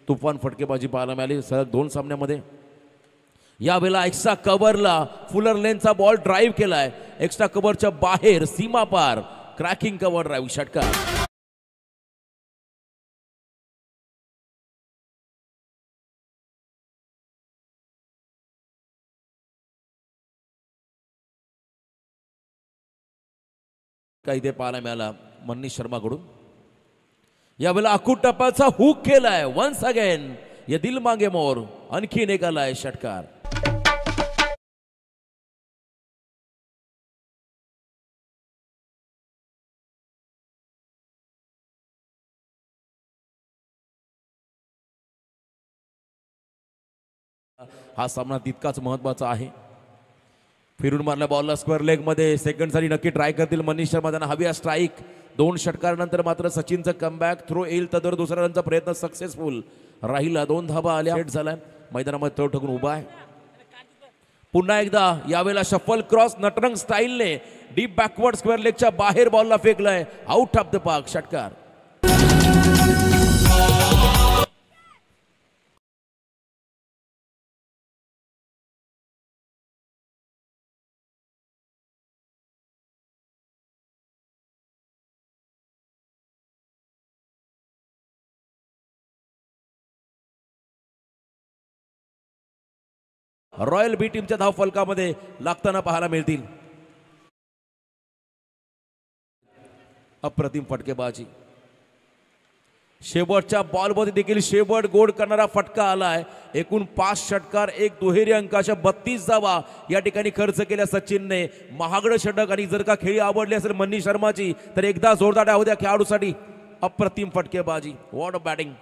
तुफान फटकेबाजी पाहायला मिळाली सलग 2 सामन्यामध्ये। यावेळेला एक्स्ट्रा कव्हरला फुलर लेनचा बॉल ड्राईव्ह केलाय, एक्स्ट्रा कव्हरच्या बाहेर सीमा पार क्रॅकिंग कव्हर ड्राईव्ह षटकार। इथे पाहायला मिळाला मनीष शर्माकडून। यावेळेला अकूट टप्प्याचा हुक केलाय वन्स अगेन, ये दिल मांगे मोर आणखीन एक आलाय षटकार। हा सामना तितकाच महत्वाचा आहे। फिरून मारल्या बॉलला स्क्वेअर लेग मध्ये सेकंड साठी नक्की ट्राय करतील मनीष शर्मा, त्यांना हवी आहे स्ट्राईक। 2 षटकारानंतर मात्र सचिनचं कमबॅक थ्रो येईल तर दुसऱ्या रनचा प्रयत्न सक्सेसफुल राहिला। 2 धावा आल्या, सेट झालाय, मैदानामध्ये तळ ठोकून उभा आहे। पुन्हा एकदा यावेळेला शफल क्रॉस नटरंग स्टाईलने डीप बॅकवर्ड स्क्वेअर लेगच्या बाहेर बॉलला फेकलाय, आउट ऑफ द पार्क षटकार। रॉयल बी टीमच्या धाव फलकामध्ये लागताना पाहायला मिळतील। अप्रतिम फटकेबाजी, शेवटच्या बॉलमध्ये देखील शेवट गोड करणारा फटका आलाय। एकूण 5 षटकार 1 दुहेरी अंकाच्या 32 धावा या ठिकाणी खर्च केल्या सचिनने। महागडं षटक, आणि जर का खेळी आवडली असेल मनीष शर्माची तर एकदा जोरदार डाव द्या खेळाडूसाठी। अप्रतिम फटकेबाजी, व्हॉट अ बॅटिंग।